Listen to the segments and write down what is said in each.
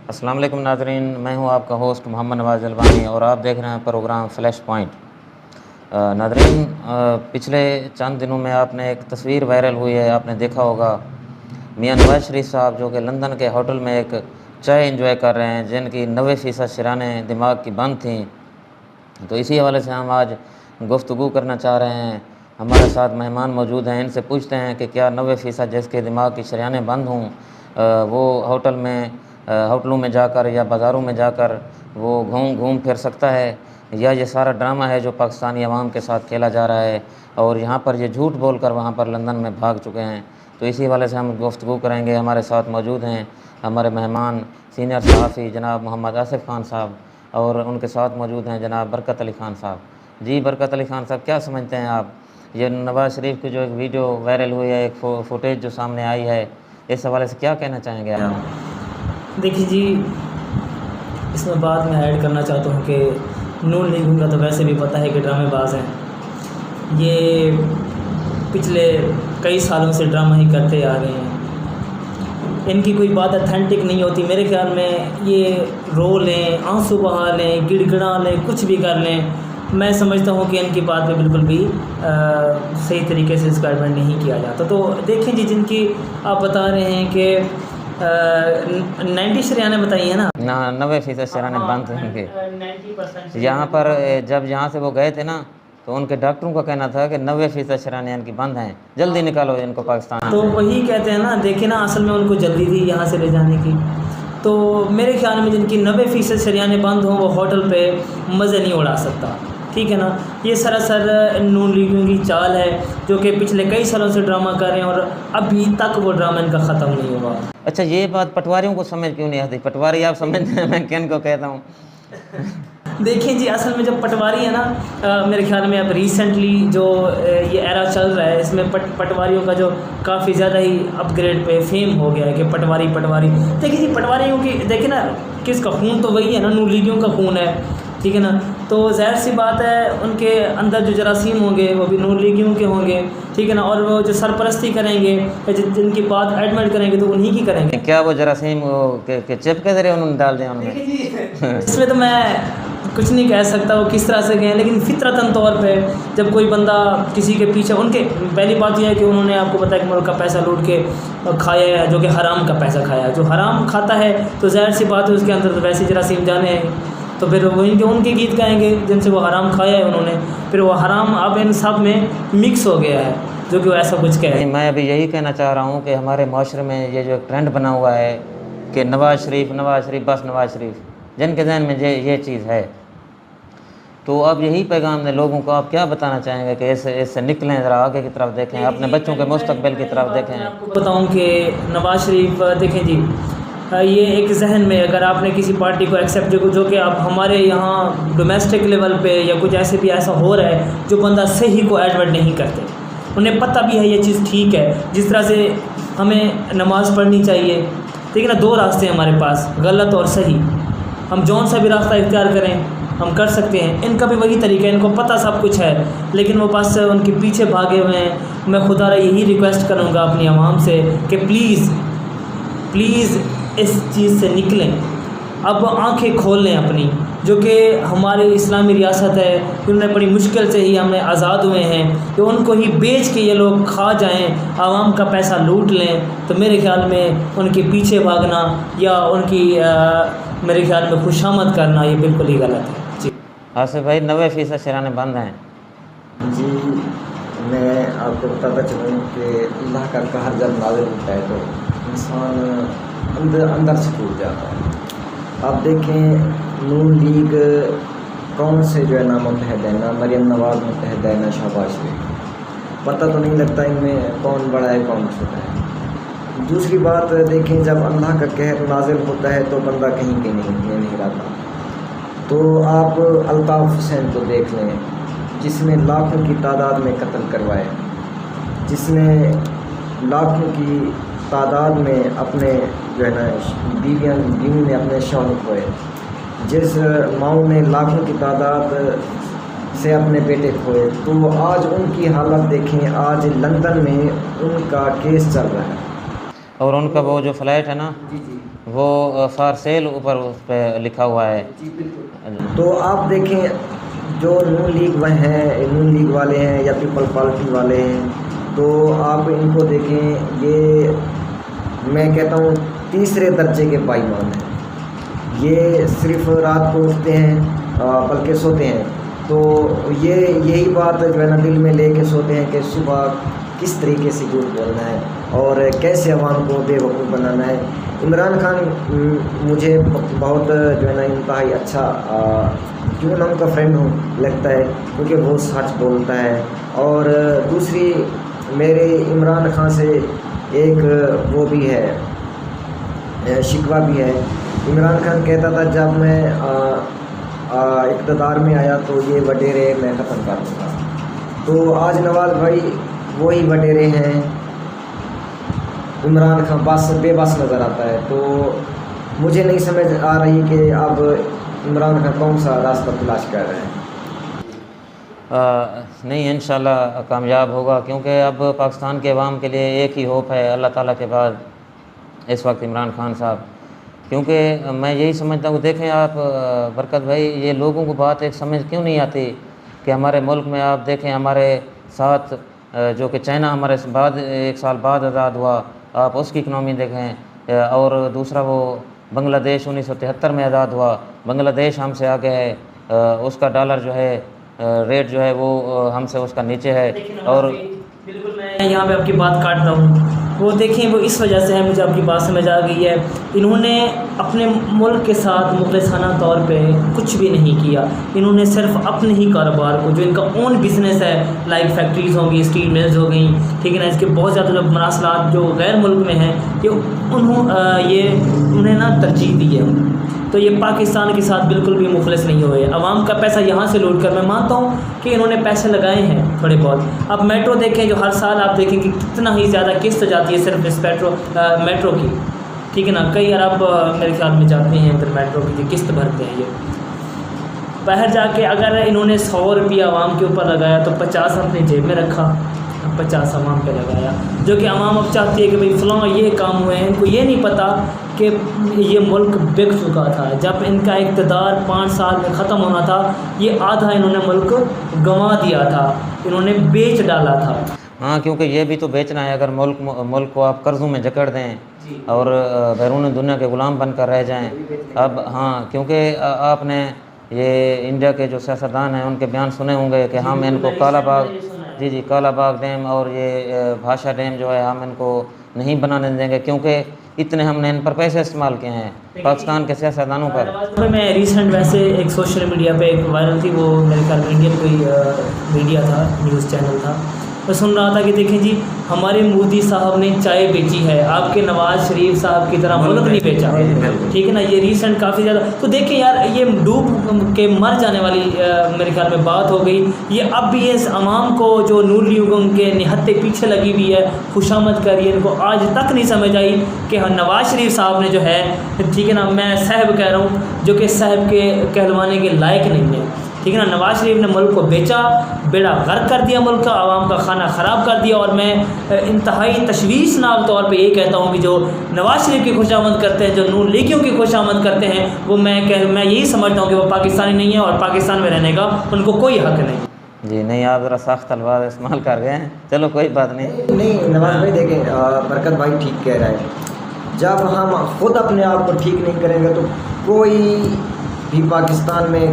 السلام علیکم ناظرین، میں ہوں آپ کا ہوسٹ محمد نواز البانی اور آپ دیکھ رہے ہیں پروگرام فلیش پوائنٹ۔ ناظرین، پچھلے چند دنوں میں آپ نے ایک تصویر وائرل ہوئی ہے، آپ نے دیکھا ہوگا میاں نواز شریف صاحب جو کہ لندن کے ہوٹل میں ایک چائے انجوائے کر رہے ہیں، جن کی 90% شرائنیں دماغ کی بند تھیں۔ تو اسی حوالے سے ہم آج گفتگو کرنا چاہ رہے ہیں۔ ہمارے ساتھ مہمان موجود ہیں، ان سے پوچھتے ہیں کہ کیا 90% جس کے دماغ کی شریانیں بند ہوں وہ ہوٹلوں میں جا کر یا بازاروں میں جا کر وہ گھوم پھر سکتا ہے، یا یہ سارا ڈرامہ ہے جو پاکستانی عوام کے ساتھ کھیلا جا رہا ہے اور یہاں پر یہ جھوٹ بول کر وہاں پر لندن میں بھاگ چکے ہیں۔ تو اسی حوالے سے ہم گفتگو کریں گے۔ ہمارے ساتھ موجود ہیں ہمارے مہمان سینئر صحافی جناب محمد آصف خان صاحب، اور ان کے ساتھ موجود ہیں جناب برکت علی خان صاحب۔ جی برکت علی خان صاحب، کیا سمجھتے ہیں آپ یہ نواز شریف کی جو ایک ویڈیو وائرل ہوئی ہے، ایک فوٹیج جو سامنے آئی ہے، اس حوالے سے کیا کہنا چاہیں گے آپ؟ دیکھیے جی، اس میں بات میں ایڈ کرنا چاہتا ہوں کہ نون لیگ کا تو ویسے بھی پتہ ہے کہ ڈرامے باز ہیں۔ یہ پچھلے کئی سالوں سے ڈرامہ ہی کرتے آ رہے ہیں۔ ان کی کوئی بات اتھینٹک نہیں ہوتی۔ میرے خیال میں یہ رو لیں، آنسو بہا لیں، گڑ گڑا لیں، کچھ بھی کر لیں، میں سمجھتا ہوں کہ ان کی بات پہ بالکل بھی صحیح طریقے سے اس کا ایڈمنٹ نہیں کیا جاتا۔ تو دیکھیں جی، جن کی آپ بتا رہے ہیں کہ 90 شریانیں بتائی ہیں نا، 90% شرائنیں بند ہیں ان کے 90%۔ یہاں پر جب یہاں سے وہ گئے تھے نا، تو ان کے ڈاکٹروں کا کہنا تھا کہ 90% شرائنیں ان کی بند ہیں، جلدی نکالو ان کو پاکستان۔ تو وہی کہتے ہیں نا، دیکھیں نا، اصل میں ان کو جلدی تھی یہاں سے لے جانے کی۔ تو میرے خیال میں جن کی 90% شریانیں بند ہوں وہ ہوٹل پہ مزے نہیں اڑا سکتا، ٹھیک ہے نا۔ یہ سراسر نون لیگوں کی چال ہے جو کہ پچھلے کئی سالوں سے ڈرامہ کر رہے ہیں اور ابھی تک وہ ڈرامہ ان کا ختم نہیں ہوا۔ اچھا، یہ بات پٹواریوں کو سمجھ کیوں نہیں آتی؟ پٹواری آپ سمجھتے ہیں میں کن کو کہتا ہوں؟ دیکھیں جی، اصل میں جو پٹواری ہے نا، میرے خیال میں اب ریسنٹلی جو یہ ایرا چل رہا ہے، اس میں پٹواریوں کا جو کافی زیادہ ہی اپ گریڈ پہ فیم ہو گیا ہے کہ پٹواری۔ دیکھیں جی، پٹواریوں کی دیکھیں نا، کس کا خون تو وہی ہے نا، نون لیگیوں کا خون ہے، ٹھیک ہے نا۔ تو ظاہر سی بات ہے ان کے اندر جو جراثیم ہوں گے وہ بھی نون لیگیوں کے ہوں گے، ٹھیک ہے نا۔ اور وہ جو سرپرستی کریں گے، جن کی بات ایڈمٹ کریں گے تو انہی کی کریں گے۔ کیا وہ جراثیم کے چپ کے ذریعے انہوں نے ڈال دیا؟ انہوں نے اس میں تو میں کچھ نہیں کہہ سکتا وہ کس طرح سے گئے، لیکن فطرتاً طور پہ جب کوئی بندہ کسی کے پیچھے، ان کے پہلی بات یہ ہے کہ انہوں نے آپ کو پتہ ہے کہ ملک کا پیسہ لوٹ کے کھایا ہے، جو کہ حرام کا پیسہ کھایا ہے۔ جو حرام کھاتا ہے تو ظاہر سی بات ہے اس کے اندر تو ویسے جراثیم جانے ہیں، تو پھر وہیں کے ان کے گیت گائیں گے جن سے وہ حرام کھایا ہے انہوں نے، پھر وہ حرام اب ان سب میں مکس ہو گیا ہے جو کہ وہ ایسا کچھ کہے۔ میں ابھی یہی کہنا چاہ رہا ہوں کہ ہمارے معاشرے میں یہ جو ایک ٹرینڈ بنا ہوا ہے کہ نواز شریف بس نواز شریف، جن کے ذہن میں یہ چیز ہے، تو اب یہی پیغام نے لوگوں کو آپ کیا بتانا چاہیں گے کہ اس سے نکلیں، ذرا آگے کی طرف دیکھیں، اپنے بچوں کے مستقبل کی طرف دیکھیں۔ میں آپ کو بتاؤں کہ نواز شریف، دیکھیں جی، یہ ایک ذہن میں اگر آپ نے کسی پارٹی کو ایکسیپٹ، جو کہ اب ہمارے یہاں ڈومیسٹک لیول پہ یا کچھ ایسے بھی ایسا ہو رہا ہے جو بندہ صحیح کو ایڈمٹ نہیں کرتے، انہیں پتہ بھی ہے یہ چیز ٹھیک ہے، جس طرح سے ہمیں نماز پڑھنی چاہیے، ٹھیک ہے نا۔ 2 راستے ہیں ہمارے پاس، غلط اور صحیح، ہم جون سا بھی راستہ اختیار کریں ہم کر سکتے ہیں۔ ان کا بھی وہی طریقہ ہے، ان کو پتہ سب کچھ ہے، لیکن وہ بس ان کے پیچھے بھاگے ہوئے ہیں۔ میں خدا را یہی ریکویسٹ کروں گا اپنی عوام سے کہ پلیز اس چیز سے نکلیں، اب آنکھیں کھول لیں اپنی، جو کہ ہماری اسلامی ریاست ہے، انہوں نے بڑی مشکل سے ہی ہمیں آزاد ہوئے ہیں، کہ ان کو ہی بیچ کے یہ لوگ کھا جائیں، عوام کا پیسہ لوٹ لیں، تو میرے خیال میں ان کے پیچھے بھاگنا یا ان کی میرے خیال میں خوشامد کرنا یہ بالکل ہی غلط ہے۔ جی آصف بھائی، 90% شرائنیں بند ہیں۔ جی، میں آپ کو بتاتا چلوں کہ اللہ کا قہر جب نازل ہوتا ہے تو انسان اندر سے ٹوٹ جاتا ہے۔ آپ دیکھیں، نون لیگ کون سے جو ہے نا متحد ہے، نہ مریم نواز متحد ہے، نہ شہباز شریف، پتہ تو نہیں لگتا ان میں کون بڑا ہے کون چھوٹا ہے۔ دوسری بات دیکھیں، جب اللہ کا قہر نازل ہوتا ہے تو بندہ کہیں کے نہیں رہتا۔ تو آپ الطاف حسین کو دیکھ لیں، جس نے لاکھوں کی تعداد میں قتل کروائے، جس نے لاکھوں کی تعداد میں اپنے جو ہے نا بیویوں نے اپنے شوہر کھوئے، جس ماؤں نے لاکھوں کی تعداد سے اپنے بیٹے کھوئے، تو آج ان کی حالت دیکھیں، آج لندن میں ان کا کیس چل رہا ہے، اور ان کا وہ جو فلائٹ ہے نا، وہ فار سیل اوپر اس پہ لکھا ہوا ہے. تو آپ دیکھیں جو نون لیگ وہ ہیں، نون لیگ والے ہیں یا پیپل پارٹی والے ہیں، تو آپ ان کو دیکھیں، یہ میں کہتا ہوں تیسرے درجے کے پائیمان ہیں. یہ صرف رات کو اٹھتے ہیں بلکہ سوتے ہیں، تو یہی بات جو ہے نا دل میں لے کے سوتے ہیں کہ صبح کس طریقے سے جھوٹ بولنا ہے اور کیسے عوام کو بے وقوف بنانا ہے. عمران خان مجھے بہت جو ہے نا انتہائی اچھا، کیونکہ میں ان کا فرینڈ ہوں، لگتا ہے، کیونکہ وہ سچ بولتا ہے. اور دوسری میرے عمران خان سے ایک وہ بھی ہے، شکوہ بھی ہے. عمران خان کہتا تھا جب میں اقتدار میں آیا تو یہ وڈیرے میں ختم کر دوں گا. تو آج نواز بھائی وہی وڈیرے ہیں. عمران خان بے بس نظر آتا ہے. تو مجھے نہیں سمجھ آ رہی کہ اب عمران خان کون سا راستہ تلاش کر رہے ہیں. نہیں، انشاءاللہ کامیاب ہوگا، کیونکہ اب پاکستان کے عوام کے لیے ایک ہی ہوپ ہے اللہ تعالیٰ کے بعد اس وقت عمران خان صاحب. کیونکہ میں یہی سمجھتا ہوں، دیکھیں آپ برکت بھائی، یہ لوگوں کو بات ایک سمجھ کیوں نہیں آتی کہ ہمارے ملک میں آپ دیکھیں ہمارے ساتھ جو کہ چائنا ہمارے بعد 1 سال بعد آزاد ہوا، آپ اس کی اکنامی دیکھیں، اور دوسرا وہ بنگلہ دیش 1973 میں آزاد ہوا. بنگلہ دیش ہم سے آگے ہے، اس کا ڈالر جو ہے ریٹ جو ہے وہ ہم سے اس کا نیچے ہے. اور بالکل میں یہاں پہ آپ کی بات کاٹتا ہوں. وہ دیکھیں وہ اس وجہ سے ہے، مجھے آپ کی بات سمجھ آ گئی ہے. انہوں نے اپنے ملک کے ساتھ مخلصانہ طور پہ کچھ بھی نہیں کیا. انہوں نے صرف اپنے ہی کاروبار کو، جو ان کا اون بزنس ہے، لائک فیکٹریز ہوں گی، اسٹیل ملز ہو گئیں، ٹھیک ہے نا، اس کے بہت زیادہ جو مراسلات جو غیر ملک میں ہیں، انہیں نا ترجیح دی ہے. تو یہ پاکستان کے ساتھ بالکل بھی مخلص نہیں ہوئے. عوام کا پیسہ یہاں سے لوٹ کر، میں مانتا ہوں کہ انہوں نے پیسے لگائے ہیں تھوڑے بہت. اب میٹرو دیکھیں، جو ہر سال آپ دیکھیں کہ کتنا ہی زیادہ قسط جاتی ہے صرف اس میٹرو کی، ٹھیک ہے نا. کئی ارب میرے خیال میں جاتے ہیں ادھر میٹرو کی جو قسط بھرتے ہیں. یہ باہر جا کے اگر انہوں نے 100 روپیہ عوام کے اوپر لگایا تو 50 اپنی جیب میں رکھا، 50 عوام پہ لگایا، جو کہ عوام اب چاہتی ہے کہ بھئی فلاں یہ کام ہوئے ہیں. ان کو یہ نہیں پتہ کہ یہ ملک بک چکا تھا. جب ان کا اقتدار 5 سال میں ختم ہونا تھا، یہ آدھا انہوں نے ملک گنوا دیا تھا، انہوں نے بیچ ڈالا تھا. ہاں، کیونکہ یہ بھی تو بیچنا ہے. اگر ملک کو آپ قرضوں میں جکڑ دیں اور بیرون دنیا کے غلام بن کر رہ جائیں. اب ہاں، کیونکہ آپ نے یہ انڈیا کے جو سیاستدان ہیں ان کے بیان سنے ہوں گے کہ ہم ان کو کالا باغ، جی کالا باغ ڈیم اور یہ بھاشا ڈیم جو ہے ہم ان کو نہیں بنانے دیں گے، کیونکہ اتنے ہم نے ان پر پیسے استعمال کیے ہیں پاکستان کے سیاستدانوں پر. میں ریسنٹ ویسے ایک سوشل میڈیا پہ ایک وائرل تھی، وہ میرے خیال میں انڈین کوئی میڈیا تھا، نیوز چینل تھا. میں سن رہا تھا کہ دیکھیں جی ہمارے مودی صاحب نے چائے بیچی ہے، آپ کے نواز شریف صاحب کی طرح ملک نہیں بیچا، ٹھیک ہے نا. یہ ریسنٹ کافی زیادہ، تو دیکھیں یار یہ ڈوب کے مر جانے والی میرے خیال میں بات ہو گئی. یہ اب بھی اس عوام کو جو نور لیگوں کے نہتے پیچھے لگی ہوئی ہے خوشامد کر رہی ہے، ان کو آج تک نہیں سمجھ آئی کہ نواز شریف صاحب نے جو ہے، ٹھیک ہے نا، میں صاحب کہہ رہا ہوں، جو کہ صاحب کے کہلوانے کے لائق نہیں ہے، ٹھیک ہے نا. نواز شریف نے ملک کو بیچا، بیڑا غرق کر دیا ملک کا، عوام کا کھانا خراب کر دیا. اور میں انتہائی تشویشناک طور پہ یہ کہتا ہوں کہ جو نواز شریف کی خوشامد کرتے ہیں، جو نون لیگیوں کی خوشامد کرتے ہیں، وہ میں یہی سمجھتا ہوں کہ وہ پاکستانی نہیں ہے اور پاکستان میں رہنے کا ان کو کوئی حق نہیں. جی نہیں، آپ ذرا سخت الفاظ استعمال کر گئے ہیں. چلو کوئی بات نہیں نواز بھائی دیکھیں، برکت بھائی ٹھیک کہہ رہا ہے. جب ہم خود اپنے آپ کو ٹھیک نہیں کریں گے تو کوئی بھی پاکستان میں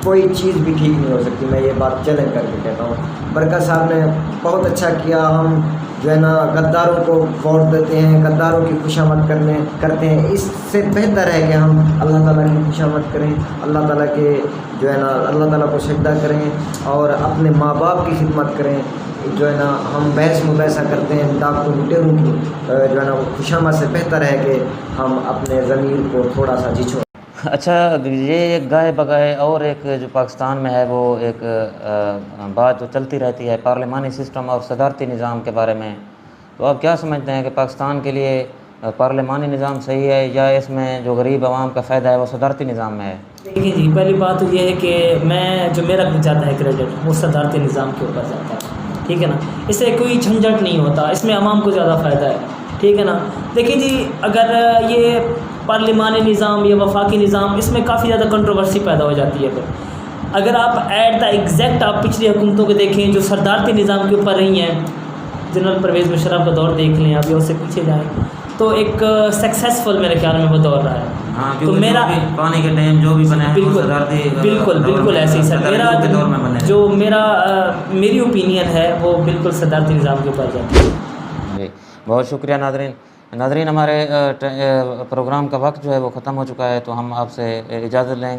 کوئی چیز بھی ٹھیک نہیں ہو سکتی. میں یہ بات چیلنج کر کے کہتا ہوں. برکت صاحب نے بہت اچھا کیا. ہم جو ہے نا غداروں کو ووٹ دیتے ہیں، غداروں کی خوشامد کرتے ہیں. اس سے بہتر ہے کہ ہم اللہ تعالیٰ کی خوشامد کریں، اللہ تعالیٰ کے جو ہے نا اللہ تعالیٰ کو سجدہ کریں اور اپنے ماں باپ کی خدمت کریں. جو ہے نا ہم بحث مباحثہ کرتے ہیں ڈاکٹر لٹیروں کی جو ہے نا خوشامد سے بہتر ہے کہ ہم اپنے ضمیر کو تھوڑا سا جھجھوڑیں. اچھا، یہ ایک گائے بگائے اور ایک جو پاکستان میں ہے وہ ایک بات جو چلتی رہتی ہے پارلیمانی سسٹم اور صدارتی نظام کے بارے میں. تو آپ کیا سمجھتے ہیں کہ پاکستان کے لیے پارلیمانی نظام صحیح ہے یا اس میں جو غریب عوام کا فائدہ ہے وہ صدارتی نظام میں ہے؟ دیکھیں جی، پہلی بات تو یہ ہے کہ جو میرا جاتا ہے کریڈٹ وہ صدارتی نظام کے اوپر جاتا ہے، ٹھیک ہے نا. اس سے کوئی جھنجھٹ نہیں ہوتا، اس میں عوام کو زیادہ فائدہ ہے، ٹھیک ہے نا. دیکھیں جی، اگر یہ پارلیمانی نظام یا وفاقی نظام، اس میں کافی زیادہ کنٹروورسی پیدا ہو جاتی ہے. پھر اگر آپ ایٹ دا ایگزیکٹ آپ پچھلی حکومتوں کو دیکھیں جو صدارتی نظام کے اوپر رہی ہیں، جنرل پرویز مشرف کا دور دیکھ لیں آپ یا اس سے پیچھے جائیں، تو ایک سکسیزفل میرے خیال میں وہ دور رہا ہے. ہاں، تو میرا پانی کے ٹائم جو بھی بنے ہیں وہ صدارتی بالکل ایسے ہی سر، میری اوپینین ہے وہ بالکل صدارتی نظام کے اوپر جاتی ہے. جی بہت شکریہ ناظرین، ہمارے پروگرام کا وقت جو ہے وہ ختم ہو چکا ہے، تو ہم آپ سے اجازت لیں گے.